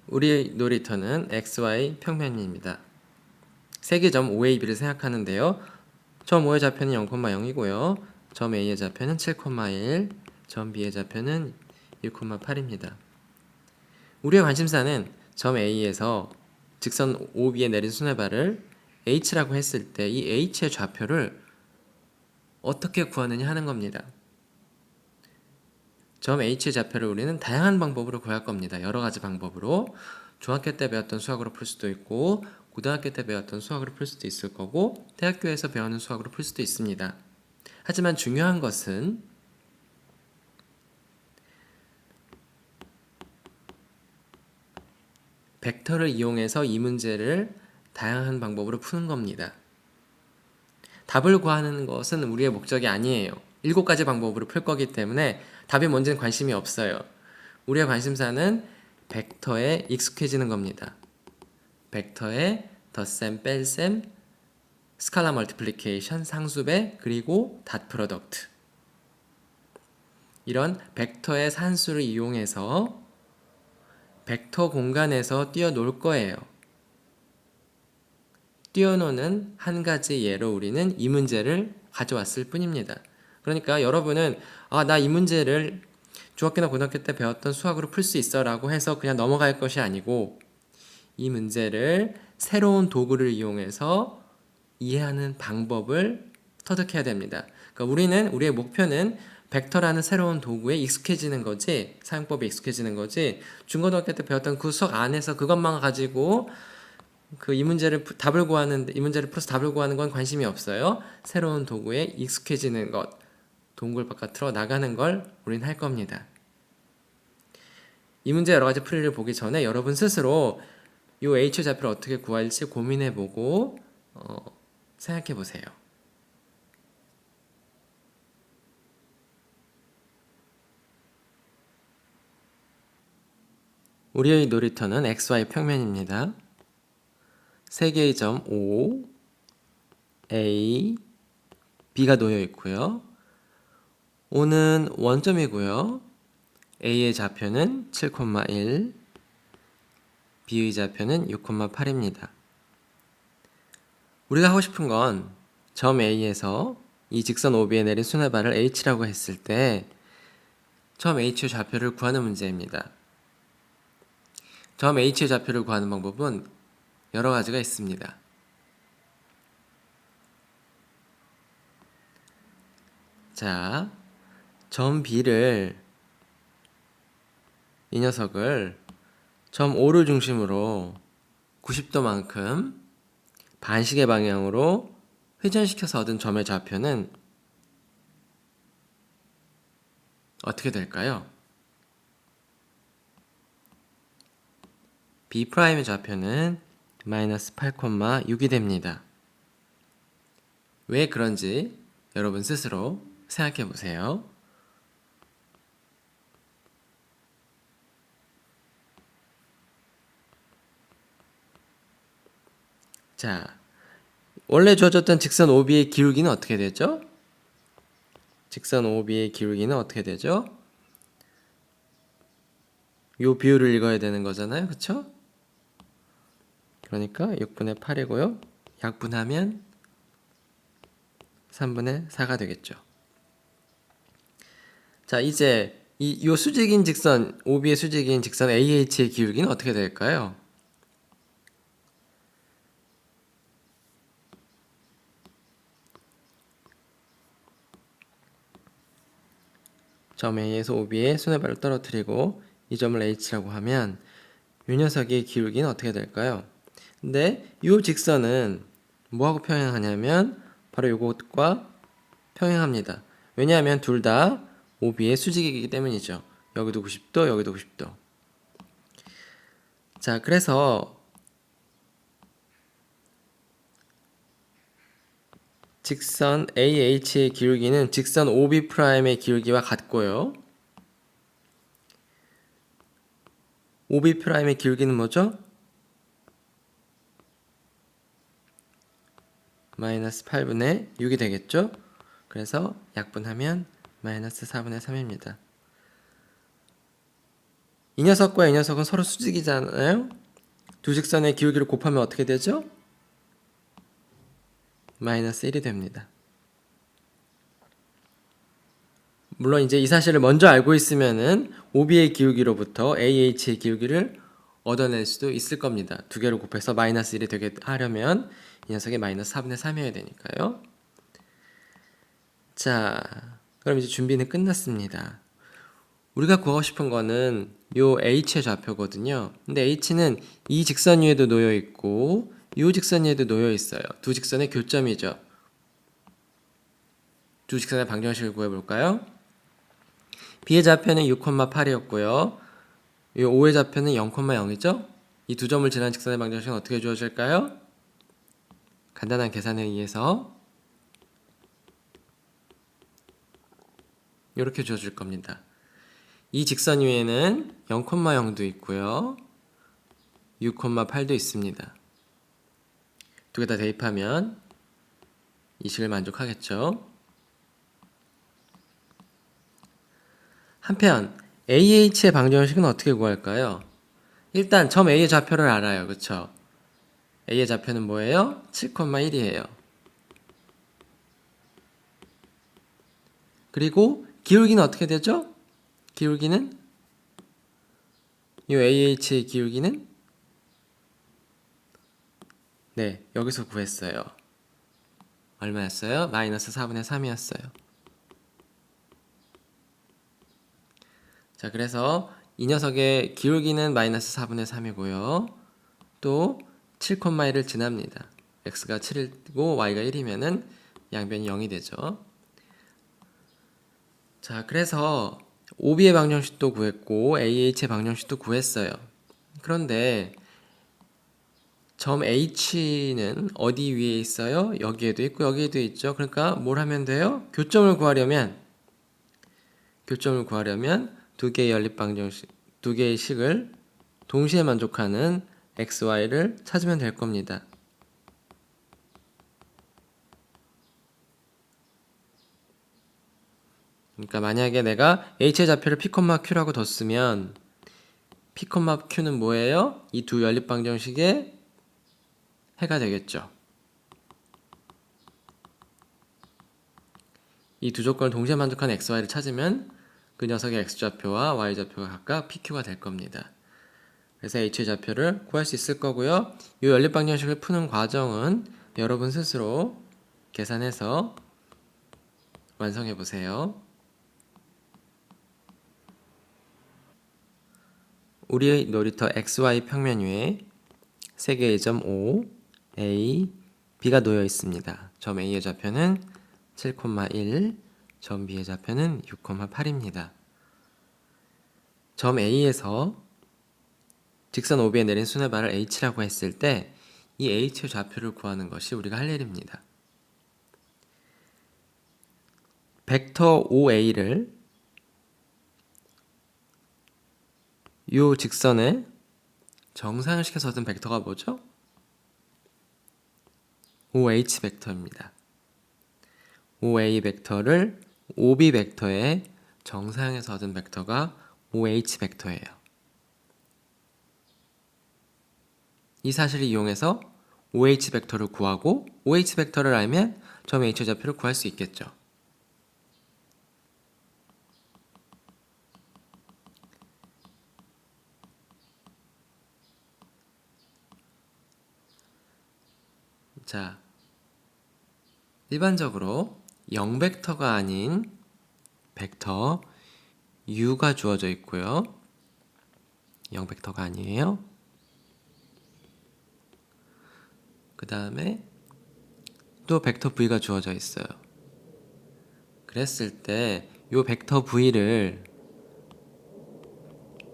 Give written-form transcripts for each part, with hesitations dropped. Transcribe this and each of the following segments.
우리 놀이터는 XY 평면입니다. 세기점 OAB를 생각하는데요. 점 O의 좌표는 0,0이고요. 점 A의 좌표는 7,1, 점 B의 좌표는 1,8입니다. 우리의 관심사는 점 A에서 직선 OB에 내린 순회발을 H라고 했을 때 이 H의 좌표를 어떻게 구하느냐 하는 겁니다. 점 H의 좌표를 우리는 다양한 방법으로 구할 겁니다. 여러 가지 방법으로. 중학교 때 배웠던 수학으로 풀 수도 있고, 고등학교 때 배웠던 수학으로 풀 수도 있을 거고, 대학교에서 배우는 수학으로 풀 수도 있습니다. 하지만 중요한 것은 벡터를 이용해서 이 문제를 다양한 방법으로 푸는 겁니다. 답을 구하는 것은 우리의 목적이 아니에요. 7가지 방법으로 풀 거기 때문에 답이 뭔지는 관심이 없어요. 우리의 관심사는 벡터에 익숙해지는 겁니다. 벡터에 덧셈, 뺄셈, 스칼라 멀티플리케이션, 상수배, 그리고 닷 프로덕트. 이런 벡터의 산수를 이용해서 벡터 공간에서 뛰어놀 거예요. 뛰어노는 한 가지 예로 우리는 이 문제를 가져왔을 뿐입니다. 그러니까 여러분은 나 이 문제를 중학교나 고등학교 때 배웠던 수학으로 풀 수 있어 라고 해서 그냥 넘어갈 것이 아니고 이 문제를 새로운 도구를 이용해서 이해하는 방법을 터득해야 됩니다. 그러니까 우리의 목표는 벡터라는 새로운 도구에 익숙해지는 거지, 사용법에 익숙해지는 거지, 중고등학교 때 배웠던 그 수학 안에서 그것만 가지고 이 문제를 풀어서 답을 구하는 건 관심이 없어요. 새로운 도구에 익숙해지는 것, 동굴 바깥으로 나가는 걸 우린 할 겁니다. 이 문제 여러 가지 풀이를 보기 전에 여러분 스스로 이 H 좌표를 어떻게 구할지 고민해보고 생각해보세요. 우리의 놀이터는 XY 평면입니다. 세 개의 점 O, A, B가 놓여 있고요. O는 원점이고요. A의 좌표는 7,1, B의 좌표는 6,8입니다. 우리가 하고 싶은 건 점 A에서 이 직선 OB에 내린 순회발을 H라고 했을 때 점 H의 좌표를 구하는 문제입니다. 점 H의 좌표를 구하는 방법은 여러 가지가 있습니다. 자, 점 B를 이 녀석을 점 O를 중심으로 90도만큼 반시계 방향으로 회전시켜서 얻은 점의 좌표는 어떻게 될까요? B'의 좌표는 마이너스 8,6이 됩니다. 왜 그런지 여러분 스스로 생각해 보세요. 자, 원래 주어졌던 직선 OB의 기울기는 어떻게 되죠? 직선 OB의 기울기는 어떻게 되죠? 요 비율을 읽어야 되는 거잖아요. 그쵸? 그러니까 6분의 8이고요. 약분하면 3분의 4가 되겠죠. 자, 이제 요 수직인 직선, OB의 수직인 직선 AH의 기울기는 어떻게 될까요? 점 A에서 OB에 순회발을 떨어뜨리고 이 점을 H라고 하면 이 녀석의 기울기는 어떻게 될까요? 근데 이 직선은 뭐하고 평행하냐면 바로 이것과 평행합니다. 왜냐하면 둘 다 OB의 수직이기 때문이죠. 여기도 90도, 여기도 90도. 자, 그래서 직선 AH의 기울기는 직선 OB'의 기울기와 같고요. OB'의 기울기는 뭐죠? 마이너스 8분의 6이 되겠죠? 그래서 약분하면 마이너스 4분의 3입니다. 이 녀석과 이 녀석은 서로 수직이잖아요. 두 직선의 기울기를 곱하면 어떻게 되죠? 마이너스 1이 됩니다. 물론 이제 이 사실을 먼저 알고 있으면은 OB의 기울기로부터 AH의 기울기를 얻어낼 수도 있을 겁니다. 두 개를 곱해서 마이너스 1이 되게 하려면 이 녀석이 마이너스 4분의 3이어야 되니까요. 자, 그럼 이제 준비는 끝났습니다. 우리가 구하고 싶은 거는 요 H의 좌표거든요. 근데 H는 이 직선 위에도 놓여 있고 요 직선 위에도 놓여 있어요. 두 직선의 교점이죠. 두 직선의 방정식을 구해볼까요? B의 좌표는 6,8이었고요. 이 O의 좌표는 0,0이죠? 이 두 점을 지나는 직선의 방정식은 어떻게 주어질까요? 간단한 계산에 의해서 이렇게 주어질 겁니다. 이 직선 위에는 0,0도 있고요. 6,8도 있습니다. 두 개 다 대입하면 이 식을 만족하겠죠? 한편 AH의 방정식은 어떻게 구할까요? 일단 점 A의 좌표를 알아요. 그쵸? A의 좌표는 뭐예요? 7,1이에요. 그리고 기울기는 어떻게 되죠? 기울기는 이 AH의 기울기는 네, 여기서 구했어요. 얼마였어요? 마이너스 4분의 3이었어요. 자, 그래서 이 녀석의 기울기는 마이너스 4분의 3이고요. 또 7,1을 지납니다. x가 7이고 y가 1이면은 양변이 0이 되죠. 자, 그래서 OB의 방정식도 구했고 AH의 방정식도 구했어요. 그런데 점 H는 어디 위에 있어요? 여기에도 있고 여기에도 있죠. 그러니까 뭘 하면 돼요? 교점을 구하려면 두 개의 연립 방정식, 두 개의 식을 동시에 만족하는 x, y를 찾으면 될 겁니다. 그러니까 만약에 내가 h의 좌표를 p, q라고 뒀으면 p, q는 뭐예요? 이 두 연립 방정식의 해가 되겠죠. 이 두 조건을 동시에 만족하는 x, y를 찾으면 그 녀석의 x좌표와 y좌표가 각각 pq가 될 겁니다. 그래서 h의 좌표를 구할 수 있을 거고요. 이 연립 방정식을 푸는 과정은 여러분 스스로 계산해서 완성해 보세요. 우리의 놀이터 XY 평면 위에 세 개의 점 O, A, B가 놓여 있습니다. 점 A의 좌표는 7,1, 점 B의 좌표는 6,8입니다. 점 A에서 직선 OB에 내린 수뇌발을 H라고 했을 때 이 H의 좌표를 구하는 것이 우리가 할 일입니다. 벡터 OA를 이 직선에 정상을 시켜서 얻은 벡터가 뭐죠? OH 벡터입니다. OA 벡터를 OB 벡터에 정사형해서 얻은 벡터가 OH 벡터예요. 이 사실을 이용해서 OH 벡터를 구하고 OH 벡터를 알면 점 H의 좌표를 구할 수 있겠죠. 자, 일반적으로 0벡터가 아닌 벡터 U가 주어져 있고요. 0벡터가 아니에요. 그 다음에 또 벡터 V가 주어져 있어요. 그랬을 때 이 벡터 V를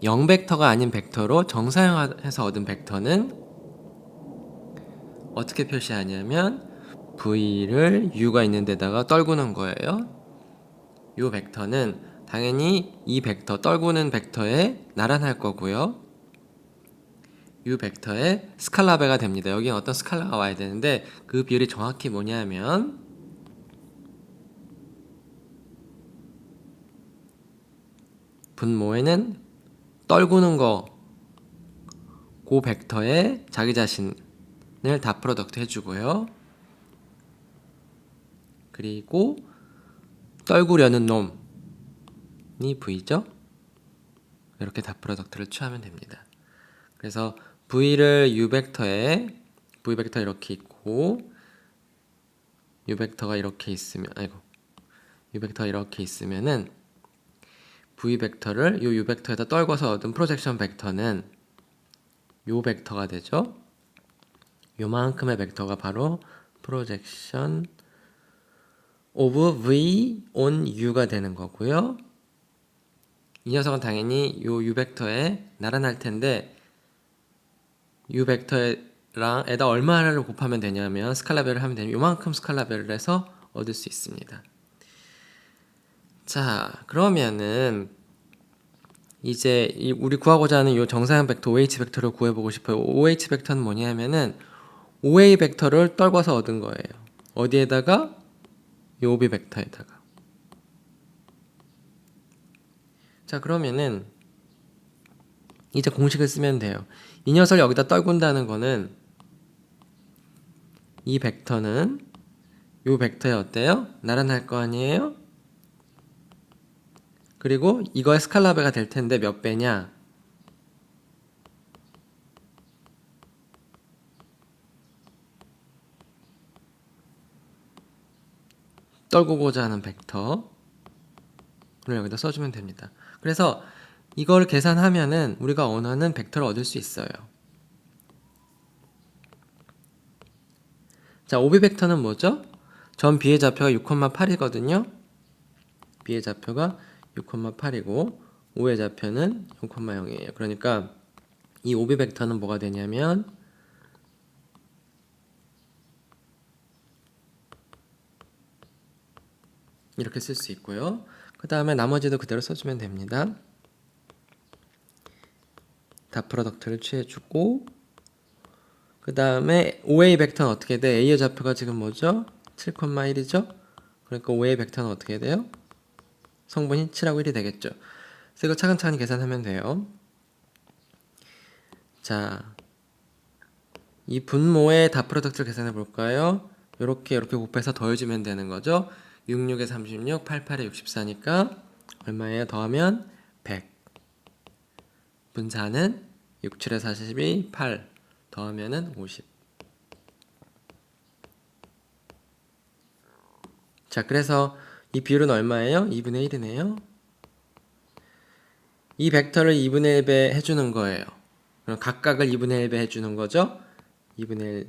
0벡터가 아닌 벡터로 정사형해서 얻은 벡터는 어떻게 표시하냐면 V를 U가 있는 데다가 떨구는 거예요. 이 벡터는 당연히 이 벡터, 떨구는 벡터에 나란할 거고요. 이 벡터의 스칼라 배가 됩니다. 여기는 어떤 스칼라가 와야 되는데 그 비율이 정확히 뭐냐면 분모에는 떨구는 거, 그 벡터에 자기 자신을 닷 프로덕트 해주고요. 그리고 떨구려는 놈이 V죠? 이렇게 닷 프로덕트를 취하면 됩니다. 그래서 V를 U 벡터에 V 벡터 이렇게 있고 U 벡터가 이렇게 있으면 U 벡터가 이렇게 있으면은 V 벡터를 요 U 벡터에다 떨궈서 얻은 프로젝션 벡터는 요 벡터가 되죠. 요만큼의 벡터가 바로 프로젝션 of V on U가 되는 거고요. 이 녀석은 당연히 요 U 벡터에 나란할 텐데 U 벡터랑 에다 얼마를 곱하면 되냐면 스칼라별을 하면 되면 요만큼 스칼라별을 해서 얻을 수 있습니다. 자, 그러면은 이제 우리 구하고자 하는 요 정사형 벡터 OH 벡터를 구해보고 싶어요. OH 벡터는 뭐냐면은 OA 벡터를 떨궈서 얻은 거예요. 어디에다가? 요 OB 벡터에다가. 자, 그러면은 이제 공식을 쓰면 돼요. 이 녀석을 여기다 떨군다는 거는 이 벡터는 요 벡터에 어때요? 나란할 거 아니에요? 그리고 이거의 스칼라배가 될 텐데 몇 배냐? 떨구고자 하는 벡터를 여기다 써주면 됩니다. 그래서 이걸 계산하면은 우리가 원하는 벡터를 얻을 수 있어요. 자, OB 벡터는 뭐죠? 전 B의 좌표가 6,8이거든요. B의 좌표가 6,8이고 O의 좌표는 0,0이에요. 그러니까 이 OB 벡터는 뭐가 되냐면 이렇게 쓸 수 있고요. 그 다음에 나머지도 그대로 써주면 됩니다. 닷 프로덕트를 취해주고 그 다음에 OA 벡터는 어떻게 돼? A의 좌표가 지금 뭐죠? 7,1이죠? 그러니까 OA 벡터는 어떻게 돼요? 성분이 7하고 1이 되겠죠. 그래서 이거 차근차근히 계산하면 돼요. 자, 이 분모의 닷 프로덕트를 계산해 볼까요? 이렇게 곱해서 더해주면 되는 거죠. 66에 36, 88에 64니까 얼마예요? 더하면 100. 분자는 6, 7에 42, 8 더하면은 50. 자, 그래서 이 비율은 얼마예요? 2분의 1이네요. 이 벡터를 2분의 1배 해주는 거예요. 그럼 각각을 2분의 1배 해주는 거죠. 2분의 1.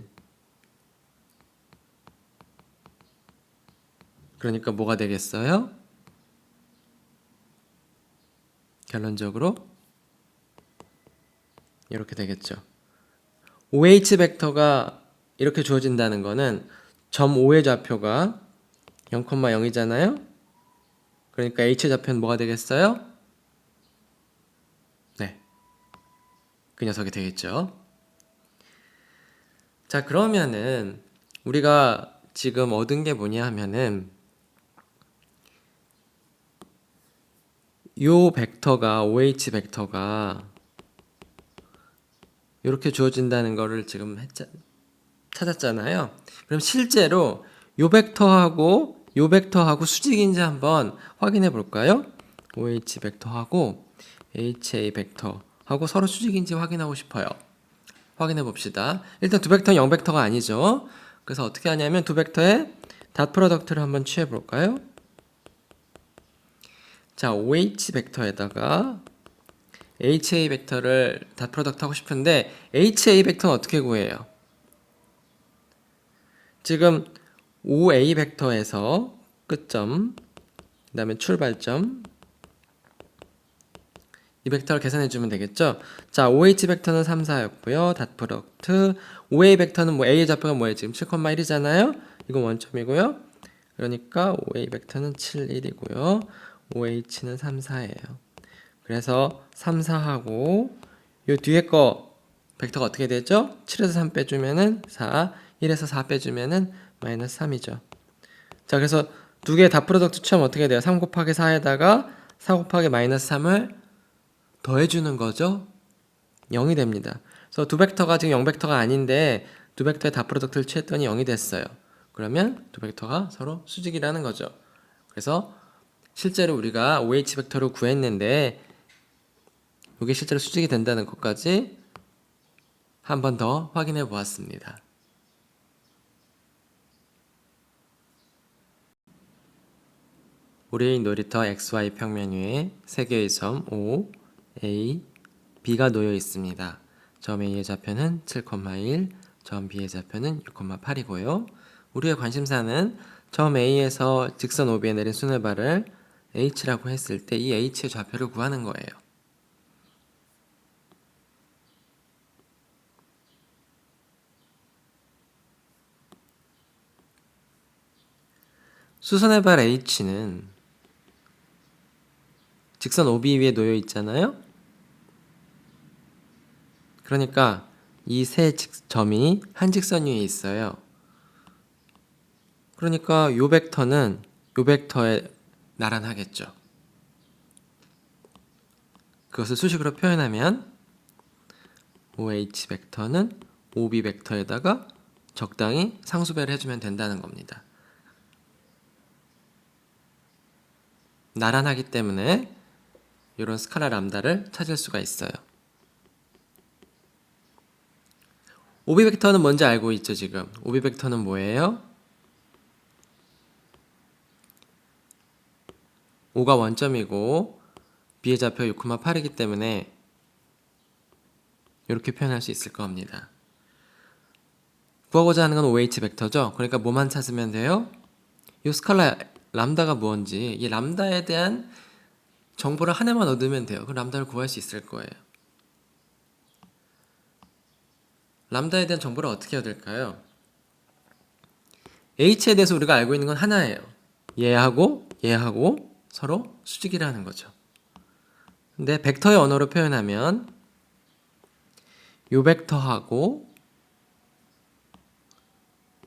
그러니까 뭐가 되겠어요? 결론적으로 이렇게 되겠죠. OH 벡터가 이렇게 주어진다는 거는 점 O의 좌표가 0,0이잖아요. 그러니까 H 좌표는 뭐가 되겠어요? 네, 그 녀석이 되겠죠. 자, 그러면은 우리가 지금 얻은 게 뭐냐 하면은 요 벡터가 OH 벡터가 이렇게 주어진다는 거를 지금 찾았잖아요. 그럼 실제로 요 벡터하고 수직인지 한번 확인해 볼까요? OH 벡터하고 HA 벡터하고 서로 수직인지 확인하고 싶어요. 확인해 봅시다. 일단 두 벡터는 0 벡터가 아니죠. 그래서 어떻게 하냐면 두 벡터의 닷 프로덕트를 한번 취해 볼까요? 자, OH 벡터에다가 HA 벡터를 닷 프로덕트 하고 싶은데 HA 벡터는 어떻게 구해요? 지금 OA 벡터에서 끝점, 그 다음에 출발점 이 벡터를 계산해 주면 되겠죠? 자, OH 벡터는 3, 4였고요. 닷 프로덕트 OA 벡터는 뭐 A의 좌표가 뭐예요? 지금 7,1이잖아요. 이건 원점이고요. 그러니까 OA 벡터는 7, 1이고요. OH는 3, 4예요. 그래서 3, 4하고 요 뒤에 거 벡터가 어떻게 되죠? 7에서 3 빼주면은 4, 1에서 4 빼주면은 마이너스 3이죠. 자, 그래서 두 개의 닷 프로덕트 취하면 어떻게 돼요? 3 곱하기 4에다가 4 곱하기 마이너스 3을 더해주는 거죠. 0이 됩니다. 그래서 두 벡터가 지금 0벡터가 아닌데 두 벡터의 닷 프로덕트를 취했더니 0이 됐어요. 그러면 두 벡터가 서로 수직이라는 거죠. 그래서 실제로 우리가 OH 벡터를 구했는데 이게 실제로 수직이 된다는 것까지 한 번 더 확인해 보았습니다. 우리 놀이터 XY 평면 위에 세 개의 점 O, A, B가 놓여 있습니다. 점 A의 좌표는 7,1, 점 B의 좌표는 6,8이고요. 우리의 관심사는 점 A에서 직선 OB에 내린 순회발을 H라고 했을 때 이 H의 좌표를 구하는 거예요. 수선의 발 H는 직선 OB 위에 놓여 있잖아요. 그러니까 이 세 점이 한 직선 위에 있어요. 그러니까 요 벡터는 요 벡터에 나란하겠죠. 그것을 수식으로 표현하면 OH 벡터는 OB 벡터에다가 적당히 상수배를 해주면 된다는 겁니다. 나란하기 때문에 이런 스칼라 람다를 찾을 수가 있어요. OB 벡터는 뭔지 알고 있죠, 지금? OB 벡터는 뭐예요? O가 원점이고 B의 좌표 6,8이기 때문에 이렇게 표현할 수 있을 겁니다. 구하고자 하는 건 OH 벡터죠. 그러니까 뭐만 찾으면 돼요? 이 스칼라 람다가 뭔지 이 람다에 대한 정보를 하나만 얻으면 돼요. 그 람다를 구할 수 있을 거예요. 람다에 대한 정보를 어떻게 얻을까요? H에 대해서 우리가 알고 있는 건 하나예요. 얘하고 서로 수직이라는 거죠. 근데 벡터의 언어로 표현하면 이 벡터하고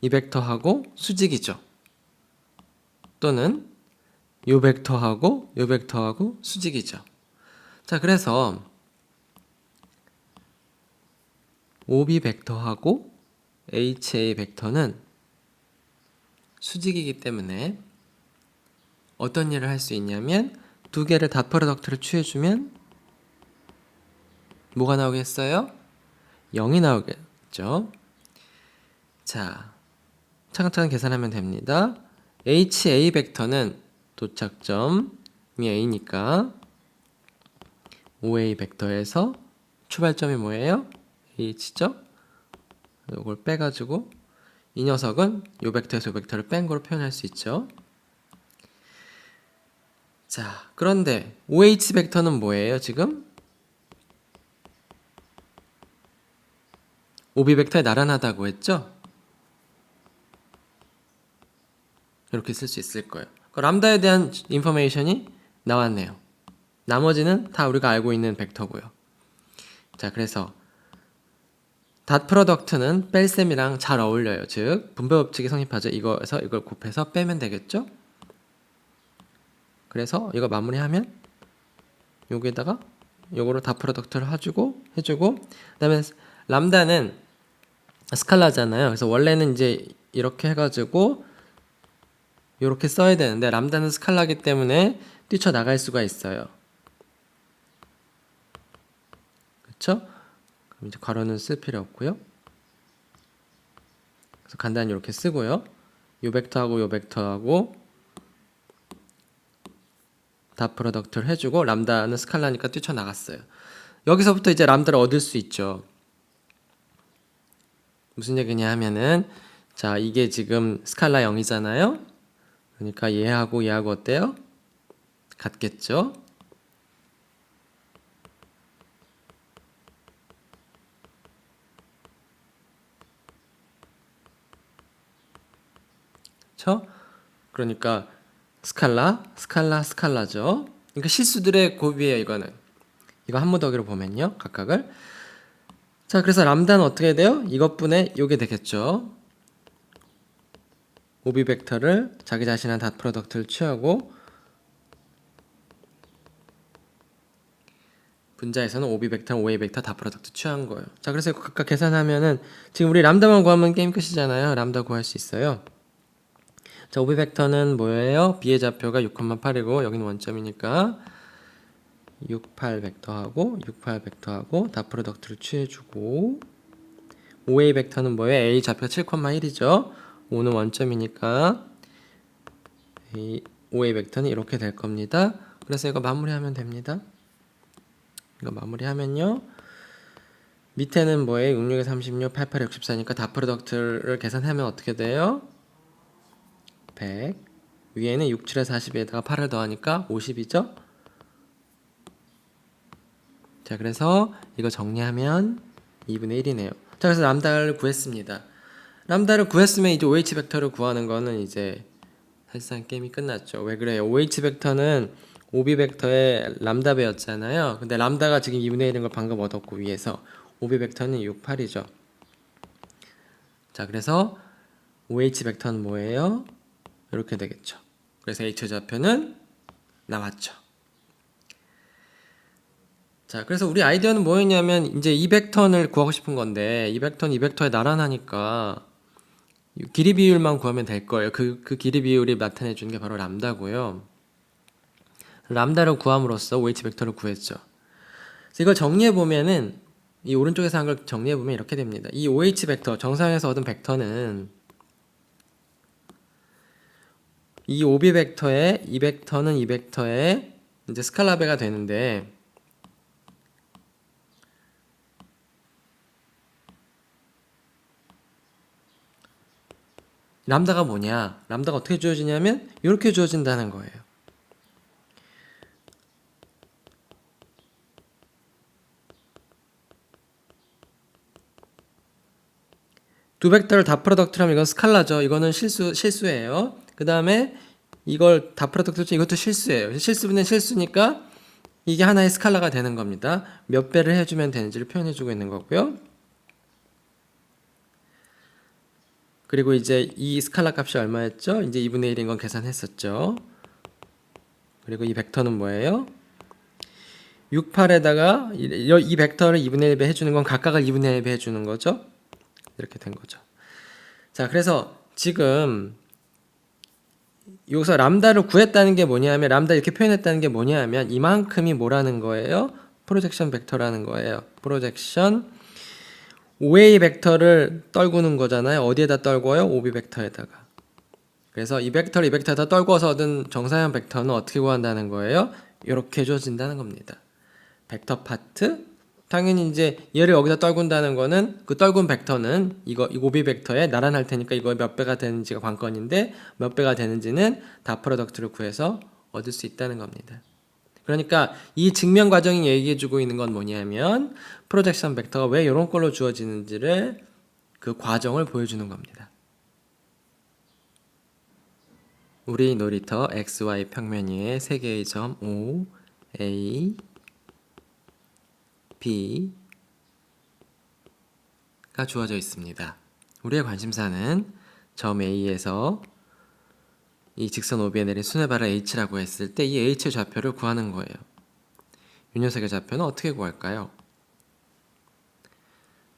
이 벡터하고 수직이죠. 또는 이 벡터하고 수직이죠. 자, 그래서 OB 벡터하고 HA 벡터는 수직이기 때문에 어떤 일을 할 수 있냐면 두 개를 닷 프로덕트를 취해주면 뭐가 나오겠어요? 0이 나오겠죠. 자, 차근차근 계산하면 됩니다. HA 벡터는 도착점이 A니까 OA 벡터에서 출발점이 뭐예요? H죠? 이걸 빼가지고 이 녀석은 요 벡터에서 요 벡터를 뺀 거로 표현할 수 있죠. 자, 그런데 OH 벡터는 뭐예요, 지금? OB 벡터에 나란하다고 했죠? 이렇게 쓸 수 있을 거예요. 람다에 대한 인포메이션이 나왔네요. 나머지는 다 우리가 알고 있는 벡터고요. 자, 그래서 닷 프로덕트는 뺄셈이랑 잘 어울려요. 즉 분배 법칙이 성립하죠. 이거에서 이걸 곱해서 빼면 되겠죠? 그래서 이거 마무리하면 여기에다가 요거를 닷 프로덕트를 해주고 그다음에 람다는 스칼라잖아요. 그래서 원래는 이제 이렇게 해가지고 이렇게 써야 되는데 람다는 스칼라기 때문에 뛰쳐나갈 수가 있어요. 그렇죠? 그럼 이제 괄호는 쓸 필요 없고요. 그래서 간단히 이렇게 쓰고요. 요 벡터하고 닷 프로덕트를 해주고 람다는 스칼라니까 뛰쳐나갔어요. 여기서부터 이제 람다를 얻을 수 있죠. 무슨 얘기냐 하면은 자, 이게 지금 스칼라 0이잖아요. 그러니까 얘하고 어때요? 같겠죠? 그렇죠? 그러니까 스칼라죠. 그러니까 실수들의 곱이에요, 이거는. 이거 한 무더기로 보면요, 각각을. 자, 그래서 람다는 어떻게 돼요? 이것분의 요게 되겠죠. OB 벡터를 자기 자신한 닷 프로덕트를 취하고 분자에서는 OB 벡터랑 OA 벡터 다 프로덕트 취한 거예요. 자, 그래서 이거 각각 계산하면은 지금 우리 람다만 구하면 게임 끝이잖아요. 람다 구할 수 있어요. 자, OB 벡터는 뭐예요? B의 좌표가 6,8이고 여기는 원점이니까 68 벡터하고 68 벡터하고 다 프로덕트를 취해주고 OA 벡터는 뭐예요? A 좌표가 7,1이죠. 5는 원점이니까 OA 벡터는 이렇게 될 겁니다. 그래서 이거 마무리하면 됩니다. 이거 마무리하면요. 밑에는 뭐예요? 66에 36, 88에 64니까 다 프로덕트를 계산하면 어떻게 돼요? 100. 위에는 6, 7에 42에다가 8을 더하니까 50이죠? 자, 그래서 이거 정리하면 2분의 1이네요. 자, 그래서 람다를 구했습니다. 람다를 구했으면 이제 OH 벡터를 구하는 거는 이제 사실상 게임이 끝났죠. 왜 그래요? OH 벡터는 OB 벡터의 람다 배였잖아요. 근데 람다가 지금 2분의 1인 걸 방금 얻었고 위에서 OB 벡터는 6, 8이죠. 자, 그래서 OH 벡터는 뭐예요? 이렇게 되겠죠. 그래서 H 좌표는 나왔죠. 자, 그래서 우리 아이디어는 뭐였냐면 이제 이 벡터를 구하고 싶은 건데 이 벡터는 이 벡터에 나란하니까 길이 비율만 구하면 될 거예요. 그 길이 비율이 나타내 주는 게 바로 람다고요. 람다를 구함으로써 OH 벡터를 구했죠. 그래서 이걸 정리해 보면은 이 오른쪽에서 한 걸 정리해 보면 이렇게 됩니다. 이 OH 벡터 정상에서 얻은 벡터는 이 OB 벡터에 이 벡터는 이 벡터에 이제 스칼라배가 되는데 람다가 뭐냐? 람다가 어떻게 주어지냐면 이렇게 주어진다는 거예요. 두 벡터를 다 프로덕트로 하면 이건 스칼라죠. 이거는 실수예요. 그 다음에 이걸 다 프로덕트로 치면 이것도 실수예요. 실수분의 실수니까 이게 하나의 스칼라가 되는 겁니다. 몇 배를 해주면 되는지를 표현해주고 있는 거고요. 그리고 이제 이 스칼라 값이 얼마였죠? 이제 2분의 1인 건 계산했었죠. 그리고 이 벡터는 뭐예요? 6, 8에다가 이 벡터를 2분의 1배 해주는 건 각각을 2분의 1배 해주는 거죠. 이렇게 된 거죠. 자, 그래서 지금 여기서 람다를 구했다는 게 뭐냐면 람다 이렇게 표현했다는 게 뭐냐면 이만큼이 뭐라는 거예요? 프로젝션 벡터라는 거예요. 프로젝션 OA 벡터를 떨구는 거잖아요. 어디에다 떨궈요? OB 벡터에다가. 그래서 이 벡터를 이 벡터에다 떨궈서 얻은 정사형 벡터는 어떻게 구한다는 거예요? 이렇게 줘진다는 겁니다. 벡터 파트 당연히 이제 얘를 여기다 떨군다는 거는 그 떨군 벡터는 이 OB 벡터에 나란할 테니까 이거 몇 배가 되는지가 관건인데 몇 배가 되는지는 다 프로덕트를 구해서 얻을 수 있다는 겁니다. 그러니까 이 증명 과정이 얘기해주고 있는 건 뭐냐면 프로젝션 벡터가 왜 이런 걸로 주어지는지를 그 과정을 보여주는 겁니다. 우리 놀이터 XY 평면 위에 세 개의 점 O, A, B가 주어져 있습니다. 우리의 관심사는 점 A에서 이 직선 OB에 내린 순회발을 H라고 했을 때 이 H의 좌표를 구하는 거예요. 이 녀석의 좌표는 어떻게 구할까요?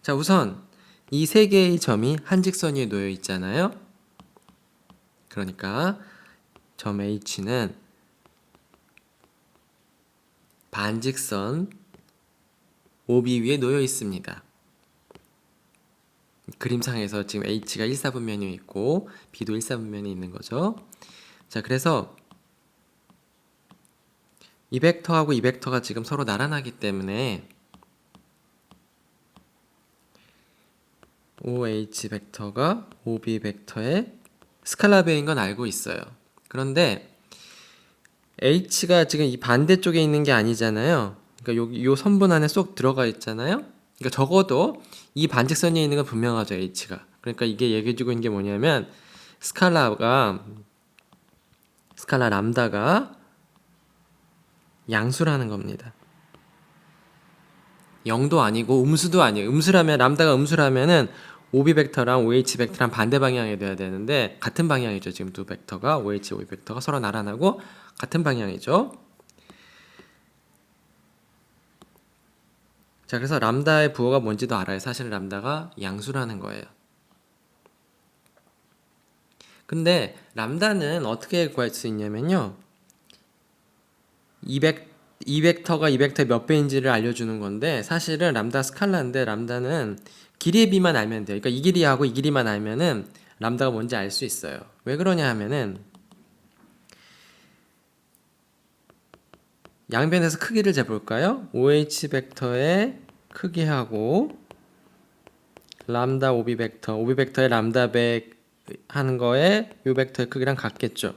자, 우선 이 세 개의 점이 한 직선 위에 놓여 있잖아요. 그러니까 점 H는 반직선 OB 위에 놓여 있습니다. 그림상에서 지금 H가 1사분면이 있고 B도 1사분면이 있는 거죠. 자, 그래서 이 벡터하고 이 벡터가 지금 서로 나란하기 때문에 OH 벡터가 OB 벡터의 스칼라 배인 건 알고 있어요. 그런데 H가 지금 이 반대쪽에 있는 게 아니잖아요. 그러니까 여기 요 선분 안에 쏙 들어가 있잖아요. 그러니까 적어도 이 반직선에 있는 건 분명하죠, H가. 그러니까 이게 얘기해주고 있는 게 뭐냐면 스칼라 람다가 양수라는 겁니다. 0도 아니고 음수도 아니에요. 음수라면 람다가 음수라면은 OB 벡터랑 OH 벡터랑 반대 방향이 돼야 되는데 같은 방향이죠. 지금 두 벡터가 OH, OB 벡터가 서로 나란하고 같은 방향이죠. 자, 그래서 람다의 부호가 뭔지도 알아요. 사실 람다가 양수라는 거예요. 근데 람다는 어떻게 구할 수 있냐면요. 2벡터가 2벡터의 몇 배인지를 알려주는 건데 사실은 람다 스칼라인데 람다는 길이의 비만 알면 돼요. 그러니까 이 길이하고 이 길이만 알면은 람다가 뭔지 알 수 있어요. 왜 그러냐 하면은 양변에서 크기를 재볼까요? OH 벡터의 크기하고 람다 오비 벡터, 오비 벡터의 람다 100 하는 거에 요 벡터의 크기랑 같겠죠.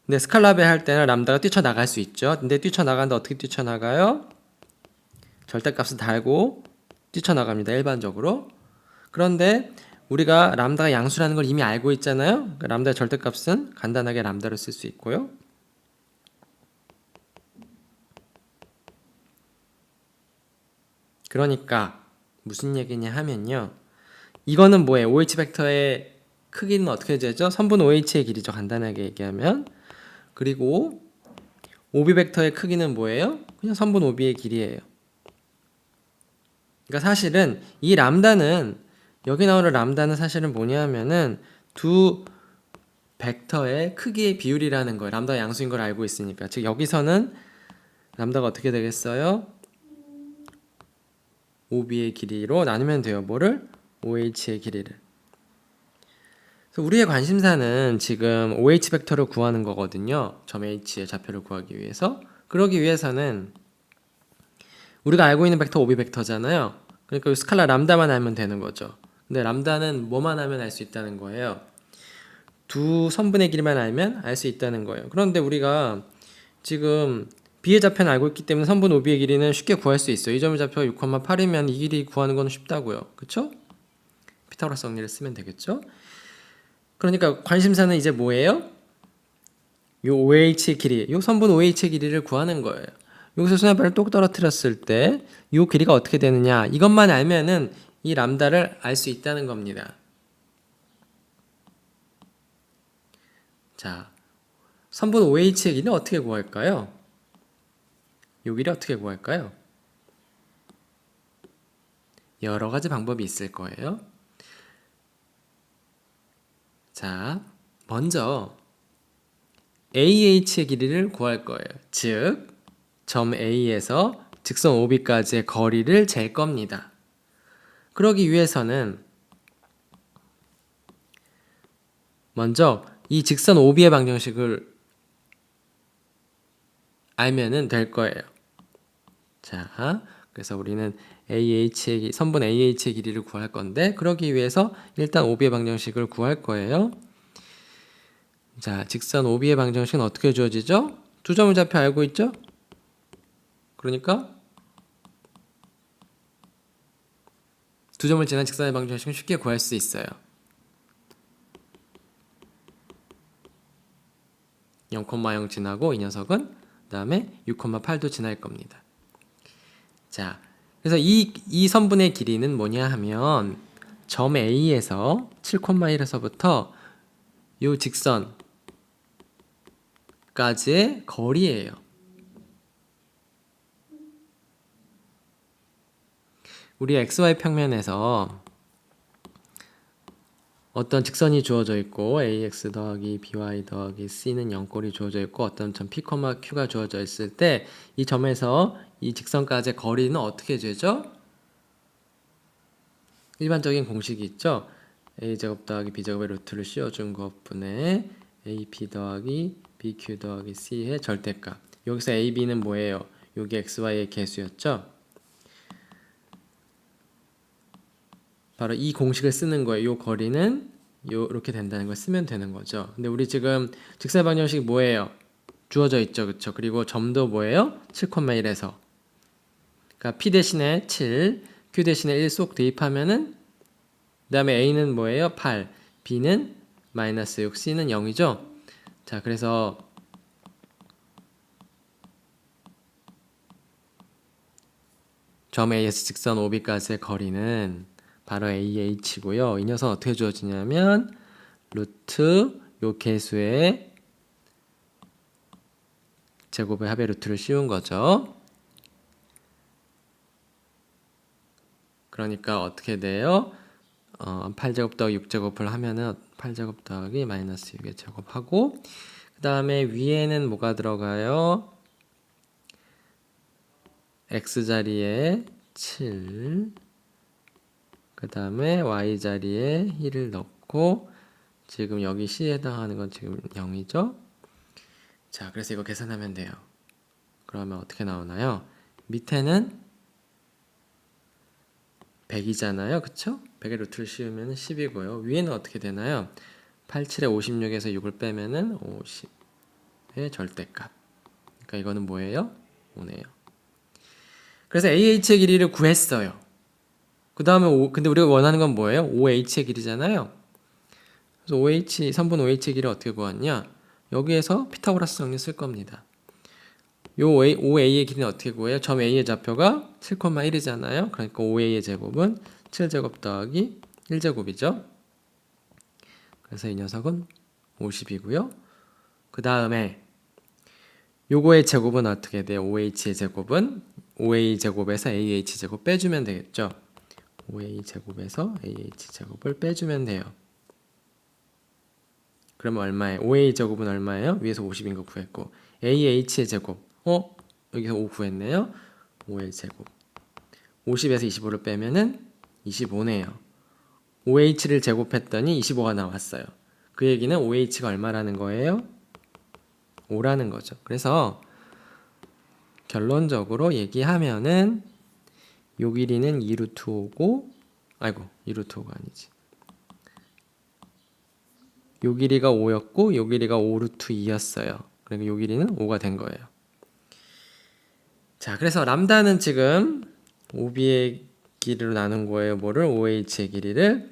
근데 스칼라 배 할 때는 람다가 뛰쳐나갈 수 있죠. 근데 뛰쳐나가는데 어떻게 뛰쳐나가요? 절대값을 달고 뛰쳐나갑니다. 일반적으로. 그런데 우리가 람다가 양수라는 걸 이미 알고 있잖아요. 그러니까 람다의 절대값은 간단하게 람다로 쓸 수 있고요. 그러니까 무슨 얘기냐 하면요. 이거는 뭐예요? OH 벡터의 크기는 어떻게 되죠? 선분 OH의 길이죠. 간단하게 얘기하면. 그리고 OB 벡터의 크기는 뭐예요? 그냥 선분 OB의 길이에요. 그러니까 사실은 이 람다는 여기 나오는 람다는 사실은 뭐냐 하면은 두 벡터의 크기의 비율이라는 거예요. 람다가 양수인 걸 알고 있으니까. 즉 여기서는 람다가 어떻게 되겠어요? OB의 길이로 나누면 돼요. 뭐를? OH의 길이를. 그래서 우리의 관심사는 지금 OH 벡터를 구하는 거거든요. 점 H의 좌표를 구하기 위해서. 그러기 위해서는 우리가 알고 있는 벡터 OB 벡터잖아요. 그러니까 스칼라 람다만 알면 되는 거죠. 근데 람다는 뭐만 하면 알 수 있다는 거예요. 두 선분의 길이만 알면 알 수 있다는 거예요. 그런데 우리가 지금 B의 좌표는 알고 있기 때문에 선분 OB의 길이는 쉽게 구할 수 있어요. 이 점의 좌표가 6,8이면 이 길이 구하는 건 쉽다고요. 그쵸? 피타고라스 정리를 쓰면 되겠죠? 그러니까 관심사는 이제 뭐예요? 요 OH의 길이, 요 선분 OH의 길이를 구하는 거예요. 여기서 수납배를 똑 떨어뜨렸을 때 요 길이가 어떻게 되느냐 이것만 알면은 이 람다를 알 수 있다는 겁니다. 자, 선분 OH의 길이는 어떻게 구할까요? 요 길이 어떻게 구할까요? 여러 가지 방법이 있을 거예요. 자, 먼저 AH의 길이를 구할 거예요. 즉, 점 A에서 직선 OB까지의 거리를 잴 겁니다. 그러기 위해서는 먼저 이 직선 OB의 방정식을 알면은 될 거예요. 자, 그래서 우리는 선분 AH의 길이를 구할 건데 그러기 위해서 일단 OB의 방정식을 구할 거예요. 자, 직선 OB의 방정식은 어떻게 주어지죠? 두 점을 좌표 알고 있죠? 그러니까 두 점을 지난 직선의 방정식은 쉽게 구할 수 있어요. 0,0 지나고 이 녀석은 그 다음에 6,8도 지날 겁니다. 자, 그래서 이 선분의 길이는 뭐냐 하면 점 A에서 7,1에서부터 이 직선까지의 거리예요. 우리 XY 평면에서 어떤 직선이 주어져 있고 AX 더하기 BY 더하기 C는 0꼴이 주어져 있고 어떤 점 P, Q가 주어져 있을 때 이 점에서 이 직선까지의 거리는 어떻게 되죠? 일반적인 공식이 있죠. A제곱 더하기 B제곱의 루트를 씌워준 것분의 AP 더하기 BQ 더하기 C의 절대값. 여기서 AB는 뭐예요? 여기 XY의 개수였죠? 바로 이 공식을 쓰는 거예요. 이 거리는 이렇게 된다는 걸 쓰면 되는 거죠. 근데 우리 지금 직선 방정식이 뭐예요? 주어져 있죠. 그쵸? 그리고 점도 뭐예요? 7,1에서. 그러니까 P 대신에 7, Q 대신에 1 쏙 대입하면은 그 다음에 A는 뭐예요? 8, B는 마이너스 6, C는 0이죠. 자, 그래서 점 A에서 직선 OB까지의 거리는 바로 AH고요. 이 녀석은 어떻게 주어지냐면 루트 요 개수의 제곱의 합의 루트를 씌운 거죠. 그러니까 어떻게 돼요? 8제곱 더하기 6제곱을 하면은 8제곱 더하기 마이너스 6의 제곱하고 그 다음에 위에는 뭐가 들어가요? x자리에 7, 그 다음에 y자리에 1을 넣고 지금 여기 c에 해당하는 건 지금 0이죠? 자, 그래서 이거 계산하면 돼요. 그러면 어떻게 나오나요? 밑에는 100이잖아요. 그쵸? 100의 루트를 씌우면 10이고요. 위에는 어떻게 되나요? 87에 56에서 6을 빼면은 50의 절대값. 그러니까 이거는 뭐예요? 5네요. 그래서 AH의 길이를 구했어요. 그 다음에 근데 우리가 원하는 건 뭐예요? OH의 길이잖아요. 그래서 선분 OH의 길이를 어떻게 구하냐? 여기에서 피타고라스 정리 쓸 겁니다. 요 OA의 길이는 어떻게 구해요? 점 A의 좌표가 7,1이잖아요. 그러니까 OA의 제곱은 7제곱 더하기 1제곱이죠. 그래서 이 녀석은 50이고요. 그 다음에 요거의 제곱은 어떻게 돼요? OH의 제곱은 OA 제곱에서 AH 제곱 빼주면 되겠죠. OA 제곱에서 AH 제곱을 빼주면 돼요. 그러면 얼마예요? OA 제곱은 얼마예요? 위에서 50인 거 구했고 AH의 제곱 여기서 5 구했네요. 5의 제곱 50에서 25를 빼면은 25네요. OH를 제곱했더니 25가 나왔어요. 그 얘기는 OH가 얼마라는 거예요? 5라는 거죠. 그래서 결론적으로 얘기하면은 요 길이는 2루트 5고 2루트 5가 아니지. 요 길이가 5였고 요 길이가 5루트 2였어요. 그러니까 요 길이는 5가 된 거예요. 자, 그래서 람다는 지금 OB의 길이로 나눈 거예요. 뭐를? OH의 길이를.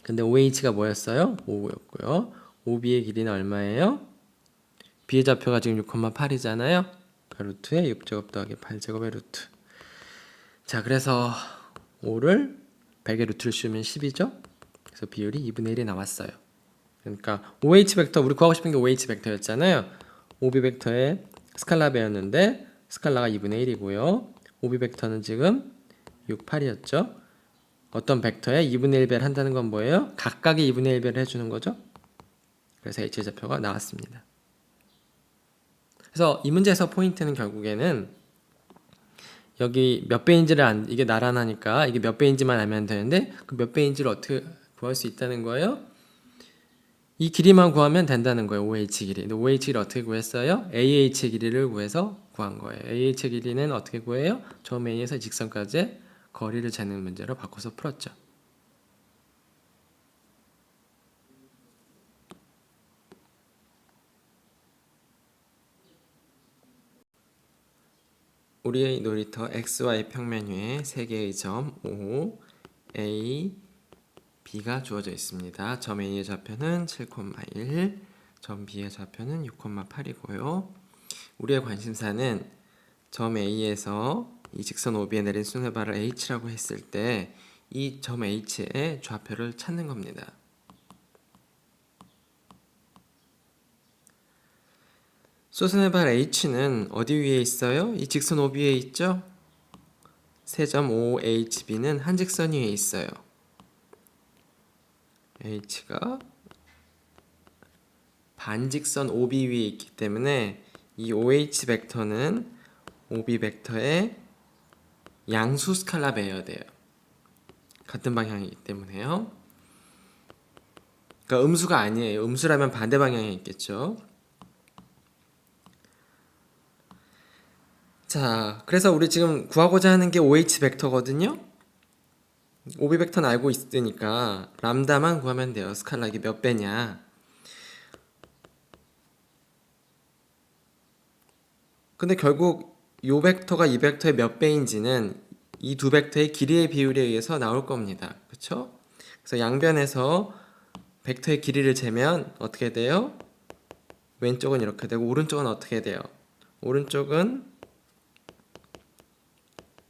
근데 OH가 뭐였어요? 5였고요. OB의 길이는 얼마예요? B의 좌표가 지금 6,8이잖아요. 루트에 6제곱 더하기 8제곱의 루트. 자, 그래서 5를 100의 루트를 씌우면 10이죠. 그래서 비율이 2분의 1이 나왔어요. 그러니까 OH 벡터, 우리 구하고 싶은 게 OH 벡터였잖아요. OB 벡터의 스칼라 배웠는데 스칼라가 2분의 1이고요. OB 벡터는 지금 6, 8이었죠. 어떤 벡터에 2분의 1배를 한다는 건 뭐예요? 각각의 2분의 1배를 해주는 거죠. 그래서 H의 좌표가 나왔습니다. 그래서 이 문제에서 포인트는 결국에는 여기 몇 배인지를 이게 나란하니까 이게 몇 배인지만 알면 되는데 그 몇 배인지를 어떻게 구할 수 있다는 거예요? 이 길이만 구하면 된다는 거예요. OH 길이. 근데 OH 길이 어떻게 구했어요? AH 길이를 구해서 구한 거예요. AH 길이는 어떻게 구해요? 점 A에서 직선까지 거리를 재는 문제로 바꿔서 풀었죠. 우리의 놀이터 XY 평면 위에 3개의 점 O, A, B가 주어져 있습니다. 점 A의 좌표는 7,1, 점 B의 좌표는 6,8이고요. 우리의 관심사는 점 A에서 이 직선 OB에 내린 수뇌발을 H라고 했을 때 이 점 H의 좌표를 찾는 겁니다. 수뇌발 H는 어디 위에 있어요? 이 직선 OB 위에 있죠? 세점 OHB는 한 직선 위에 있어요. H가 반직선 OB 위에 있기 때문에 이 OH 벡터는 OB 벡터의 양수 스칼라 배어야 돼요. 같은 방향이기 때문에요. 그러니까 음수가 아니에요. 음수라면 반대 방향에 있겠죠. 자, 그래서 우리 지금 구하고자 하는 게 OH 벡터거든요. OB 벡터는 알고 있으니까 람다만 구하면 돼요. 스칼라 이게 몇 배냐. 근데 결국 요 벡터가 이 벡터의 몇 배인지는 이 두 벡터의 길이의 비율에 의해서 나올 겁니다. 그렇죠? 그래서 양변에서 벡터의 길이를 재면 어떻게 돼요? 왼쪽은 이렇게 되고 오른쪽은 어떻게 돼요? 오른쪽은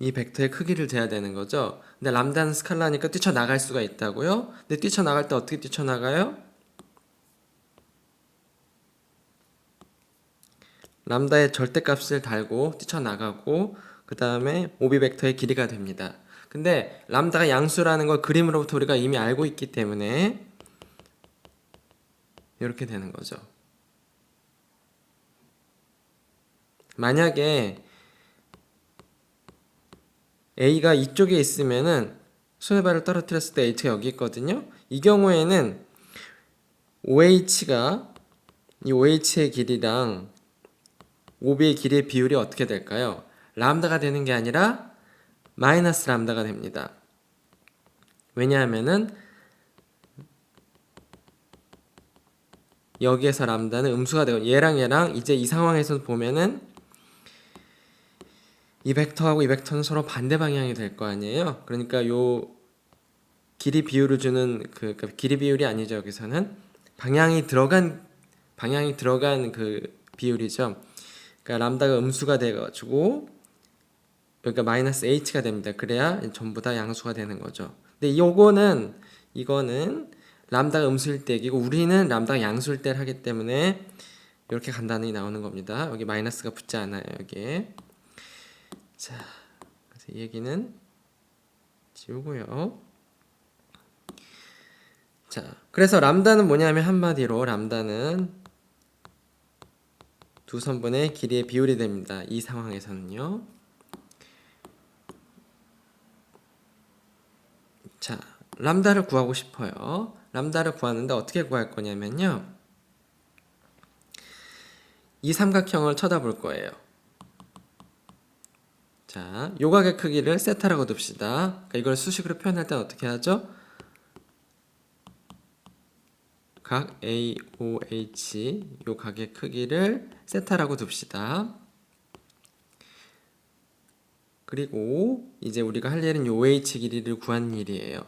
이 벡터의 크기를 재야 되는 거죠. 근데 람다는 스칼라니까 뛰쳐나갈 수가 있다고요? 근데 뛰쳐나갈 때 어떻게 뛰쳐나가요? 람다의 절대값을 달고 뛰쳐나가고 그 다음에 OB 벡터의 길이가 됩니다. 근데 람다가 양수라는 걸 그림으로부터 우리가 이미 알고 있기 때문에 이렇게 되는 거죠. 만약에 A가 이쪽에 있으면은 손의 발을 떨어뜨렸을 때 H가 여기 있거든요. 이 경우에는 OH가 이 OH의 길이랑 OB의 길이의 비율이 어떻게 될까요? 람다가 되는 게 아니라 마이너스 람다가 됩니다. 왜냐하면은 여기에서 람다는 음수가 되고 얘랑 이제 이 상황에서 보면은 이 벡터하고 이 벡터는 서로 반대 방향이 될 거 아니에요. 그러니까 요 길이 비율을 주는 그러니까 길이 비율이 아니죠. 여기서는 방향이 들어간 그 비율이죠. 그러니까 람다가 음수가 돼가지고 여기가 마이너스 h가 됩니다. 그래야 전부 다 양수가 되는 거죠. 근데 이거는 람다가 음수일 때이고 우리는 람다가 양수일 때를 하기 때문에 이렇게 간단히 나오는 겁니다. 여기 마이너스가 붙지 않아요. 여기에. 자, 그래서 이 얘기는 지우고요. 자, 그래서 람다는 뭐냐면 한마디로 람다는 두 선분의 길이의 비율이 됩니다. 이 상황에서는요. 자, 람다를 구하고 싶어요. 람다를 구하는데 어떻게 구할 거냐면요. 이 삼각형을 쳐다볼 거예요. 자, 요각의 크기를 세타라고 둡시다. 그러니까 이걸 수식으로 표현할 때는 어떻게 하죠? 각 AOH 요 각의 크기를 세타라고 둡시다. 그리고 이제 우리가 할 일은 요 OH 길이를 구하는 일이에요.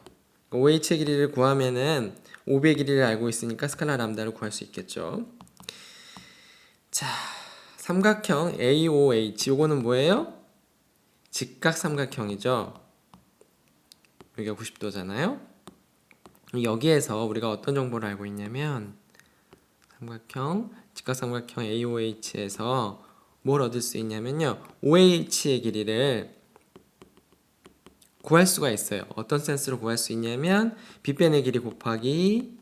OH 길이를 구하면은 OB의 길이를 알고 있으니까 스칼라 람다를 구할 수 있겠죠. 자, 삼각형 AOH 요거는 뭐예요? 직각 삼각형이죠. 여기가 90도잖아요. 여기에서 우리가 어떤 정보를 알고 있냐면 직각 삼각형 AOH에서 뭘 얻을 수 있냐면요. OH의 길이를 구할 수가 있어요. 어떤 센스로 구할 수 있냐면 빗변의 길이 곱하기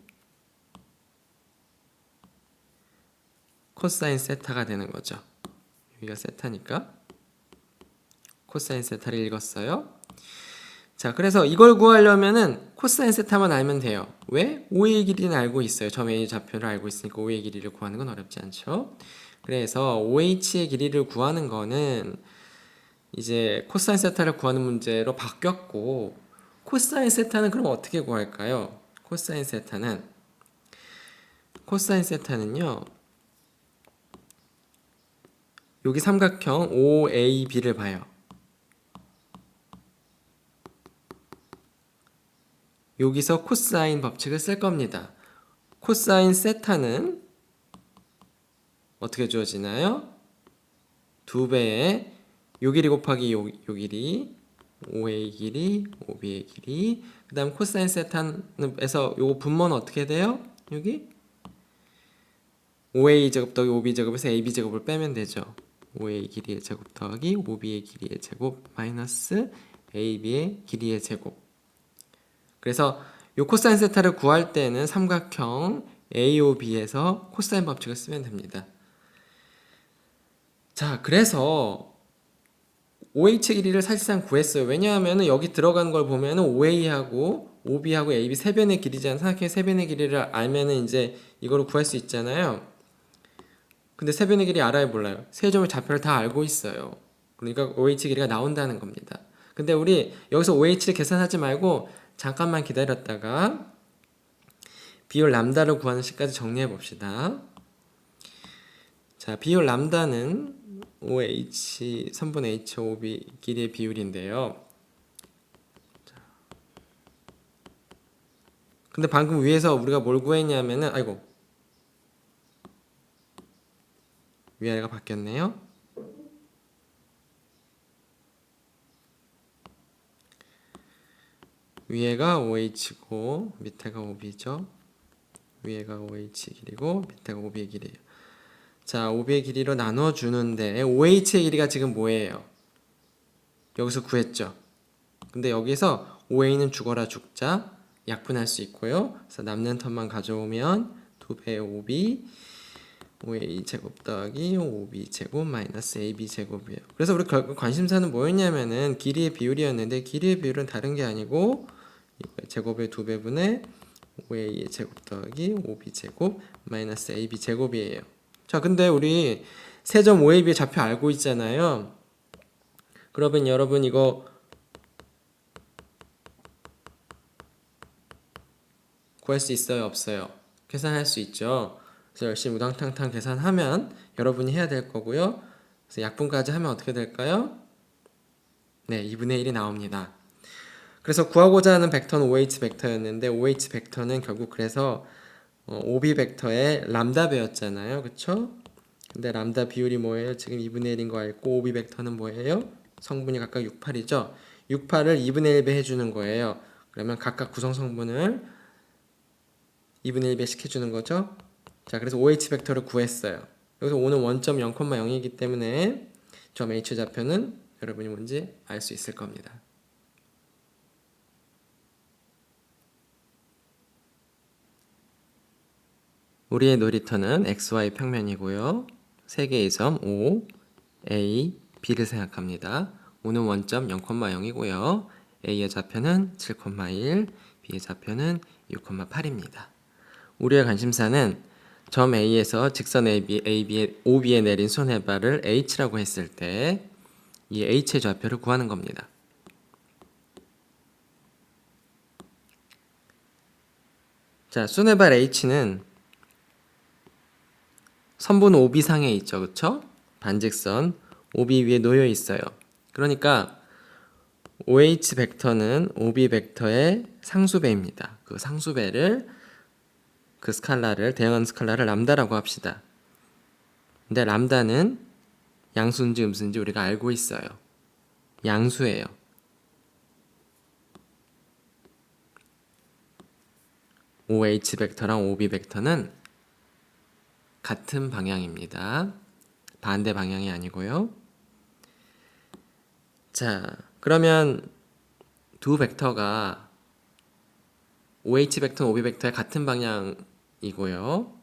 코사인 세타가 되는 거죠. 여기가 세타니까 코사인 세타를 읽었어요. 자, 그래서 이걸 구하려면은 코사인 세타만 알면 돼요. 왜? O의 길이는 알고 있어요. 점 A 좌표를 알고 있으니까 O의 길이를 구하는 건 어렵지 않죠. 그래서 OH의 길이를 구하는 거는 이제 코사인 세타를 구하는 문제로 바뀌었고, 코사인 세타는 그럼 어떻게 구할까요? 코사인 세타는요. 여기 삼각형 OAB를 봐요. 여기서 코사인 법칙을 쓸 겁니다. 코사인 세타는 어떻게 주어지나요? 2배의 요 길이 곱하기 요 길이 OA 길이, OB의 길이 그 다음 코사인 세타에서 요 분모는 어떻게 돼요? 여기 OA 제곱 더하기 OB 제곱에서 AB 제곱을 빼면 되죠. OA 길이의 제곱 더하기 OB의 길이의 제곱 마이너스 AB의 길이의 제곱. 그래서 요 코사인 세타를 구할 때는 삼각형 AOB에서 코사인 법칙을 쓰면 됩니다. 자, 그래서 OH 길이를 사실상 구했어요. 왜냐하면 여기 들어간 걸 보면 OA하고 OB하고 AB 세 변의 길이잖아요. 삼각형의 세 변의 길이를 알면은 이제 이거를 구할 수 있잖아요. 근데 세 변의 길이 알아요, 몰라요? 세 점의 좌표를 다 알고 있어요. 그러니까 OH 길이가 나온다는 겁니다. 근데 우리 여기서 OH를 계산하지 말고 잠깐만 기다렸다가 비율 람다를 구하는 식까지 정리해 봅시다. 자, 비율 람다는 OH, 3분의 H, OB 길이의 비율인데요. 자. 근데 방금 위에서 우리가 뭘 구했냐면은, 아이고. 위아래가 바뀌었네요. 위에가 OH고, 밑에가 OB죠. 위에가 OH 길이고, 밑에가 OB의 길이에요. 자, OB의 길이로 나눠주는데 OH의 길이가 지금 뭐예요? 여기서 구했죠. 근데 여기서 OA는 죽어라 죽자 약분할 수 있고요. 그래서 남는 텀만 가져오면 2배의 5b 5a 제곱 더하기 5b 제곱 마이너스 ab 제곱이에요. 그래서 우리 결국 관심사는 뭐였냐면은 길이의 비율이었는데 길이의 비율은 다른 게 아니고 제곱의 2배분의 5a의 제곱 더하기 5b 제곱 마이너스 ab 제곱이에요. 자, 근데 우리 세점 5ab의 좌표 알고 있잖아요. 그러면 여러분 이거 구할 수 있어요, 없어요? 계산할 수 있죠. 그래서 열심히 우당탕탕 계산하면 여러분이 해야 될 거고요. 그래서 약분까지 하면 어떻게 될까요? 네, 2분의 1이 나옵니다. 그래서 구하고자 하는 벡터는 OH 벡터였는데 OH 벡터는 결국 그래서 OB 벡터의 람다 배웠잖아요. 그쵸? 근데 람다 비율이 뭐예요? 지금 2분의 1인 거 알고 OB 벡터는 뭐예요? 성분이 각각 6, 8이죠? 6, 8을 2분의 1배 해주는 거예요. 그러면 각각 구성 성분을 2분의 1배 시켜주는 거죠. 자, 그래서 OH 벡터를 구했어요. 여기서 O는 원점 0,0이기 때문에 점 H 좌표는 여러분이 뭔지 알 수 있을 겁니다. 우리의 놀이터는 XY 평면이고요. 세 개의 점 O, A, B를 생각합니다. O는 원점 0,0이고요. A의 좌표는 7,1, B의 좌표는 6,8입니다. 우리의 관심사는 점 A에서 직선 OB에 내린 손해발을 H라고 했을 때 이 H의 좌표를 구하는 겁니다. 자, 손해발 H는 선분 OB상에 있죠. 그쵸? 반직선 OB 위에 놓여 있어요. 그러니까 OH 벡터는 OB 벡터의 상수배입니다. 그 상수배를 그 스칼라를 대응하는 스칼라를 람다라고 합시다. 근데 람다는 양수인지 음수인지 우리가 알고 있어요. 양수예요. OH 벡터랑 OB 벡터는 같은 방향입니다. 반대 방향이 아니고요. 자, 그러면 두 벡터가 OH 벡터는 OB 벡터의 같은 방향이고요.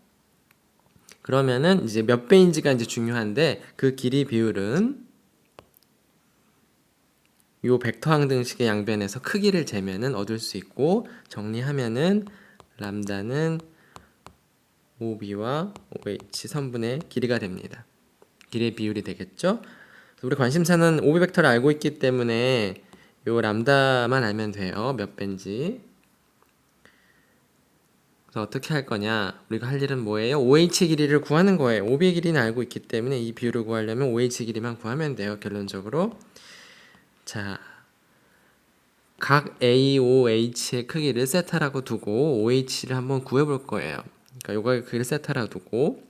그러면은 이제 몇 배인지가 이제 중요한데 그 길이 비율은 요 벡터 항등식의 양변에서 크기를 재면은 얻을 수 있고 정리하면은 람다는 OB와 OH 선분의 길이가 됩니다. 길이의 비율이 되겠죠? 우리 관심사는 OB 벡터를 알고 있기 때문에 요 람다만 알면 돼요. 몇 배인지. 그래서 어떻게 할 거냐? 우리가 할 일은 뭐예요? OH 길이를 구하는 거예요. OB의 길이는 알고 있기 때문에 이 비율을 구하려면 OH 길이만 구하면 돼요. 결론적으로. 자, 각 AOH의 크기를 세타라고 두고 OH를 한번 구해볼 거예요. 그러니까 요거의 크기를 세타라고 두고.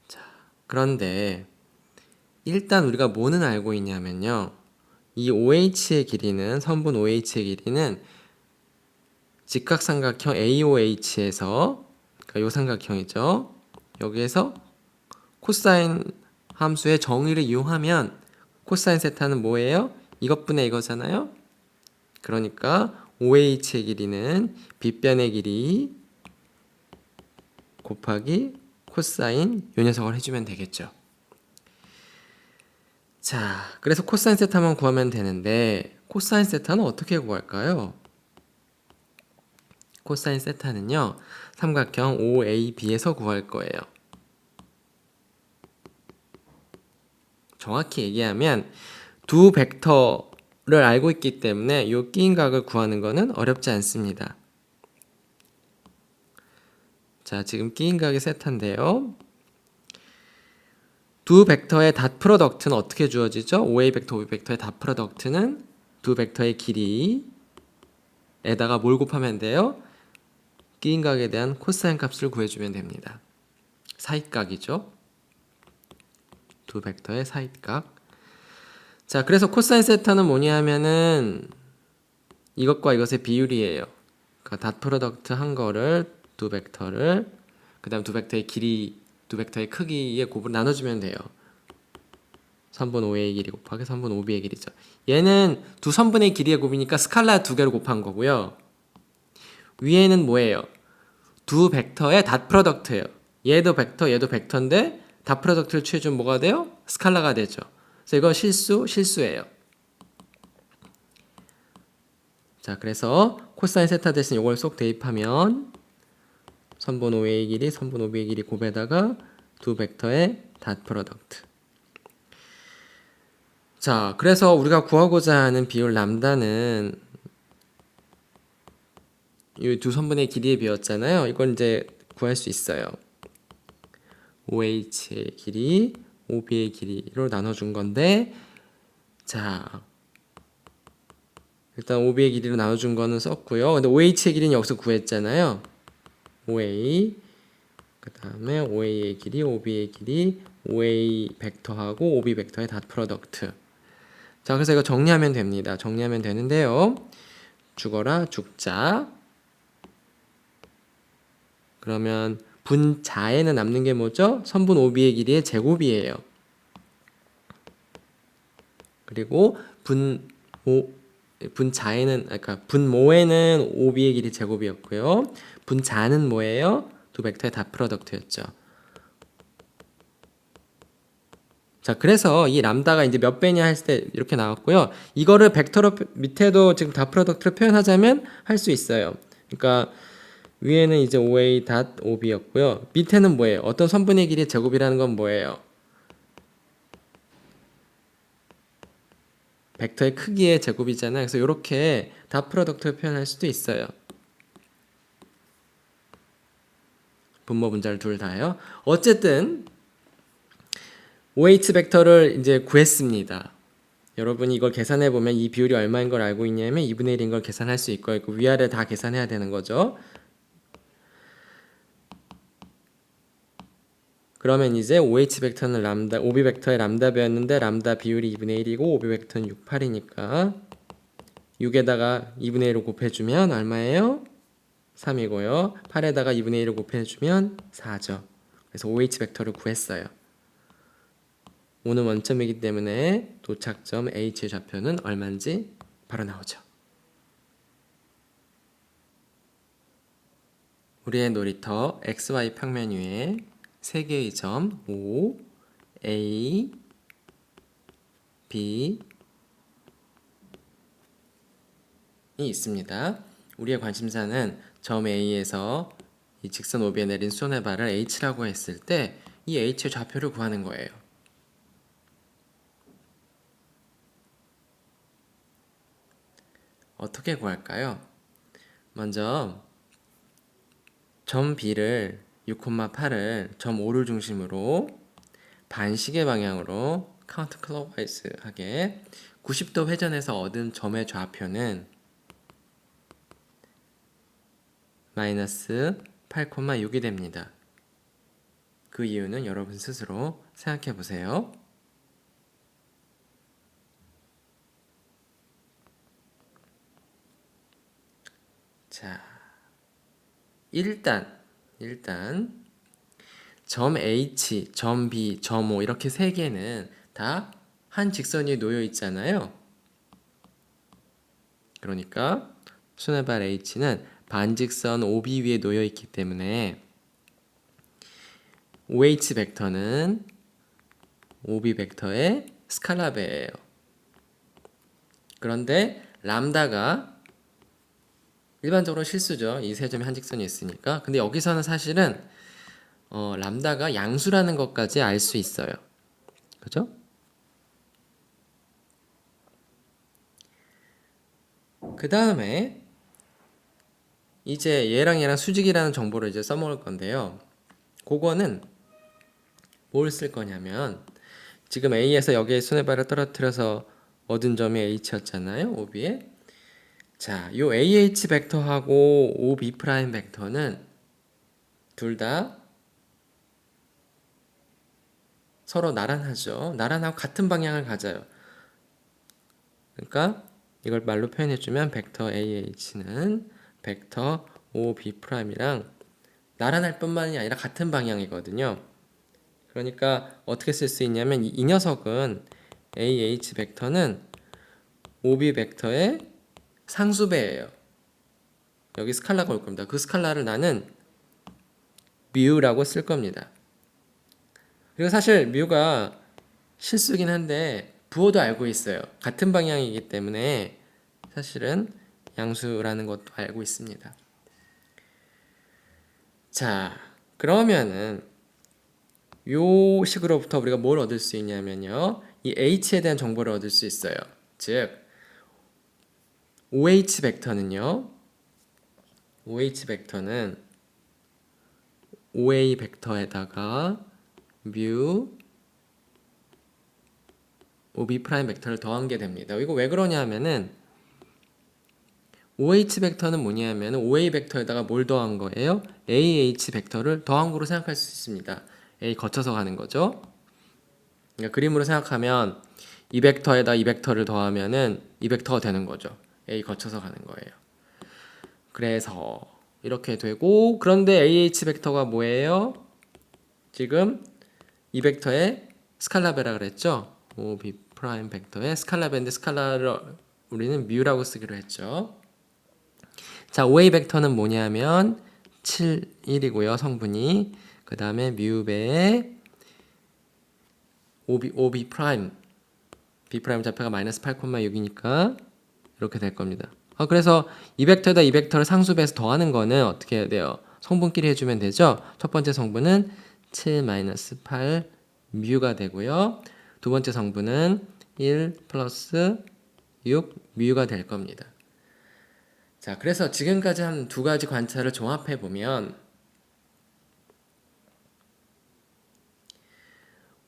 자, 그런데 일단 우리가 뭐는 알고 있냐면요. 이 OH의 길이는 선분 OH의 길이는 직각삼각형 AOH에서 그러니까 요 삼각형이죠. 여기에서 코사인 함수의 정의를 이용하면 코사인 세타는 뭐예요? 이것분의 이거잖아요. 그러니까 OH의 길이는 빗변의 길이 곱하기 코사인 요 녀석을 해주면 되겠죠. 자, 그래서 코사인 세타만 구하면 되는데 코사인 세타는 어떻게 구할까요? 코사인 세타는요. 삼각형 OAB에서 구할 거예요. 정확히 얘기하면 두 벡터를 알고 있기 때문에 이 끼인 각을 구하는 것은 어렵지 않습니다. 자, 지금 끼인 각이 세타인데요. 두 벡터의 닷 프로덕트는 어떻게 주어지죠? OA 벡터, OB 벡터의 닷 프로덕트는 두 벡터의 길이에다가 뭘 곱하면 돼요? 끼인 각에 대한 코사인 값을 구해주면 됩니다. 사이각이죠. 두 벡터의 사이각. 자, 그래서 코사인 세타는 뭐냐 하면은 이것과 이것의 비율이에요. 그러니까 닷 프로덕트 한 거를 두 벡터를 그 다음 두 벡터의 길이, 두 백터의 크기의 곱을 나눠주면 돼요. 3분 5의 길이 곱하기 3분 5b의 길이죠. 얘는 두 선분의 길이의 곱이니까 스칼라 두 개를 곱한 거고요. 위에는 뭐예요? 두 벡터의 닷 프로덕트예요. 얘도 벡터, 얘도 벡터인데 닷 프로덕트를 취해주면 뭐가 돼요? 스칼라가 되죠. 그래서 이거 실수예요. 자, 그래서 코사인 세타 대신 이걸 쏙 대입하면 선분 5의 길이, 선분 5b의 길이 곱에다가 두 벡터의 닷 프로덕트. 자, 그래서 우리가 구하고자 하는 비율 람다는 이 두 선분의 길이에 비었잖아요. 이걸 이제 구할 수 있어요. OH의 길이, OB의 길이로 나눠준 건데, 자, 일단 OB의 길이로 나눠준 거는 썼고요. 근데 OH의 길이는 여기서 구했잖아요. OA, 그 다음에 OA의 길이, OB의 길이, OA 벡터하고 OB 벡터의 닷 프로덕트. 자, 그래서 이거 정리하면 됩니다. 정리하면 되는데요. 죽어라, 죽자. 그러면 분자에는 남는 게 뭐죠? 선분 OB의 길이의 제곱이에요. 그리고 분모에는 OB의 길이 제곱이었고요. 분자는 뭐예요? 두 벡터의 닷 프로덕트였죠. 자, 그래서 이 람다가 이제 몇 배냐 했을 때 이렇게 나왔고요. 이거를 벡터로 밑에도 지금 닷 프로덕트를 표현하자면 할 수 있어요. 그러니까 위에는 이제 OA 닷 OB였고요. 밑에는 뭐예요? 어떤 선분의 길이의 제곱이라는 건 뭐예요? 벡터의 크기의 제곱이잖아요. 그래서 이렇게 닷 프로덕트를 표현할 수도 있어요. 분모 분자를 둘 다요. 어쨌든 OH 벡터를 이제 구했습니다. 여러분이 이걸 계산해 보면 이 비율이 얼마인 걸 알고 있냐면 2분의 1인 걸 계산할 수 있고 위아래 다 계산해야 되는 거죠. 그러면 이제 OH 벡터는 람다, OB 벡터의 람다 배웠는데 람다 비율이 2분의 1이고 OB 벡터는 6, 8이니까 6에다가 2분의 1을 곱해주면 얼마예요? 3이고요. 8에다가 2분의 1을 곱해주면 4죠. 그래서 OH 벡터를 구했어요. 오는 원점이기 때문에 도착점 H의 좌표는 얼마인지 바로 나오죠. 우리의 놀이터 XY 평면 위에 세 개의 점 O, A, B이 있습니다. 우리의 관심사는 점 A에서 이 직선 OB에 내린 수선의 발을 H라고 했을 때 이 H의 좌표를 구하는 거예요. 어떻게 구할까요? 먼저 점 B를 6,8을 점 O를 중심으로 반시계 방향으로 카운터 클록와이즈 하게 90도 회전해서 얻은 점의 좌표는 마이너스 8,6이 됩니다. 그 이유는 여러분 스스로 생각해 보세요. 자, 일단 점 H, 점 B, 점 O 이렇게 세 개는 다 한 직선 위에 놓여 있잖아요. 그러니까 수뇌발 H는 반직선 OB 위에 놓여 있기 때문에 OH 벡터는 OB 벡터의 스칼라 배예요. 그런데 람다가 일반적으로 실수죠. 이 세 점이 한 직선이 있으니까. 근데 여기서는 사실은 람다가 양수라는 것까지 알 수 있어요. 그죠? 그 다음에 이제 얘랑 수직이라는 정보를 이제 써먹을 건데요. 그거는 뭘 쓸 거냐면 지금 A에서 여기에 수뇌발을 떨어뜨려서 얻은 점이 H였잖아요. OB에. 자, 요 AH 벡터하고 OB 프라임 벡터는 둘 다 서로 나란하죠. 나란하고 같은 방향을 가져요. 그러니까 이걸 말로 표현해주면 벡터 AH는 벡터 OB 프라임이랑 나란할 뿐만이 아니라 같은 방향이거든요. 그러니까 어떻게 쓸 수 있냐면 이 녀석은 AH 벡터는 OB 벡터의 상수배예요. 여기 스칼라가 올 겁니다. 그 스칼라를 나는 뮤라고 쓸 겁니다. 그리고 사실 뮤가 실수긴 한데 부호도 알고 있어요. 같은 방향이기 때문에 사실은 양수라는 것도 알고 있습니다. 자, 그러면은 요 식으로부터 우리가 뭘 얻을 수 있냐면요. 이 H에 대한 정보를 얻을 수 있어요. 즉 OH 벡터는요. OH 벡터는 OA 벡터에다가 뮤 OB 프라임 벡터를 더한 게 됩니다. 이거 왜 그러냐면은 OH 벡터는 뭐냐면 OA 벡터에다가 뭘 더한 거예요? AH 벡터를 더한 거로 생각할 수 있습니다. A 거쳐서 가는 거죠. 그러니까 그림으로 생각하면 이 벡터에다 이 벡터를 더하면은 이 벡터가 되는 거죠. A 거쳐서 가는 거예요. 그래서 이렇게 되고, 그런데 AH 벡터가 뭐예요? 지금 이 벡터의 스칼라베라 그랬죠? OB 프라임 벡터의 스칼라베인데 스칼라를 우리는 뮤라고 쓰기로 했죠. 자, OA 벡터는 뭐냐면 7, 1이고요. 성분이. 그 다음에 뮤배의 OB 프라임 B 프라임 좌표가 마이너스 8,6이니까 이렇게 될 겁니다. 그래서 이 벡터에다 이 벡터를 상수배해서 더하는 거는 어떻게 해야 돼요? 성분끼리 해주면 되죠. 첫 번째 성분은 7 마이너스 8 뮤가 되고요. 두 번째 성분은 1 플러스 6 뮤가 될 겁니다. 자, 그래서 지금까지 한 두 가지 관찰을 종합해 보면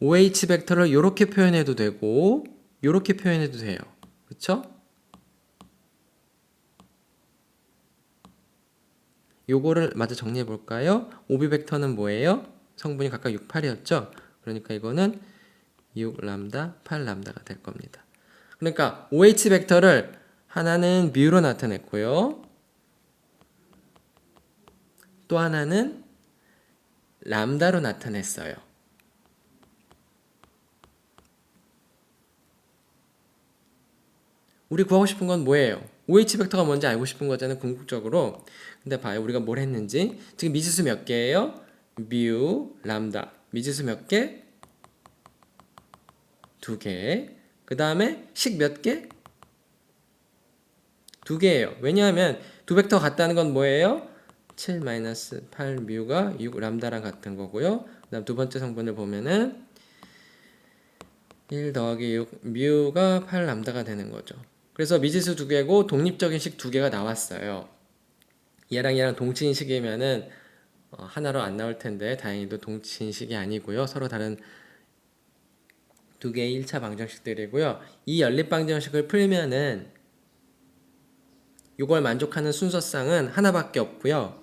OH 벡터를 이렇게 표현해도 되고 이렇게 표현해도 돼요. 그렇죠? 요거를 마저 정리해 볼까요? OB 벡터는 뭐예요? 성분이 각각 6, 8이었죠? 그러니까 이거는 6 람다, 8 람다가 될 겁니다. 그러니까 OH 벡터를 하나는 뮤로 나타냈고요. 또 하나는 람다로 나타냈어요. 우리 구하고 싶은 건 뭐예요? OH 벡터가 뭔지 알고 싶은 거잖아요, 궁극적으로. 근데 봐요, 우리가 뭘 했는지. 지금 미지수 몇 개예요? 뮤, 람다. 미지수 몇 개? 2개. 그 다음에 식 몇 개? 2개예요. 왜냐하면 두 벡터 같다는 건 뭐예요? 7-8 뮤가 6 람다랑 같은 거고요. 그 다음 두 번째 성분을 보면은 1 더하기 6 뮤가 8 람다가 되는 거죠. 그래서 미지수 2개고 독립적인 식 2개가 나왔어요. 얘랑 얘랑 동치인 식이면은 하나로 안 나올 텐데 다행히도 동치인 식이 아니고요. 서로 다른 두 개의 1차 방정식들이고요. 이 연립 방정식을 풀면은 이걸 만족하는 순서상은 하나밖에 없고요.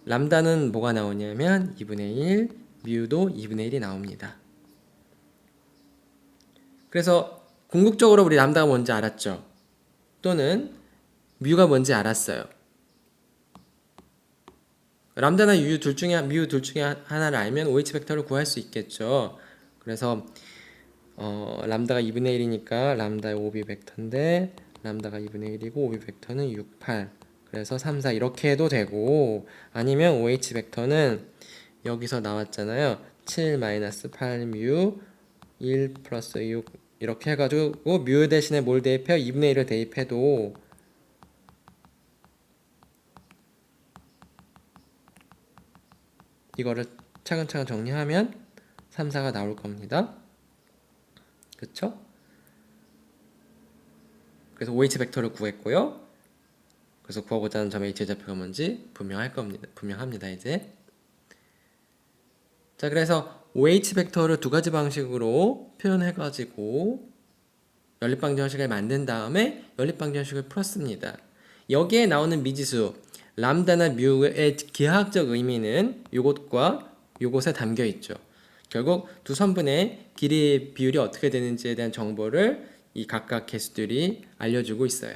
람다는 뭐가 나오냐면 2분의 1, 뮤도 2분의 1이 나옵니다. 그래서 궁극적으로 우리 람다가 뭔지 알았죠? 또는 뮤가 뭔지 알았어요. 람다나 뮤 둘 중에 하나를 알면 OH 벡터를 구할 수 있겠죠. 그래서 람다가 2분의 1이니까 람다의 OB 벡터인데 람다가 2분의 1이고 OB 벡터는 6, 8. 그래서 3, 4 이렇게 해도 되고, 아니면 OH 벡터는 여기서 나왔잖아요. 7 마이너스 8 뮤 1 플러스 6 이렇게 해가지고 뮤 대신에 뭘 대입해요? 2분의 1을 대입해도 이거를 차근차근 정리하면 3, 4가 나올 겁니다. 그쵸? 그래서 OH 벡터를 구했고요. 그래서 구하고자 하는 점의 제좌표가 뭔지 분명합니다. 이제. 자, 그래서 OH 벡터를 두 가지 방식으로 표현해가지고 연립방정식을 만든 다음에 연립방정식을 풀었습니다. 여기에 나오는 미지수 람다나 뮤의 기하학적 의미는 이것과 이것에 담겨 있죠. 결국 두 선분의 길이 비율이 어떻게 되는지에 대한 정보를 이 각각 개수들이 알려주고 있어요.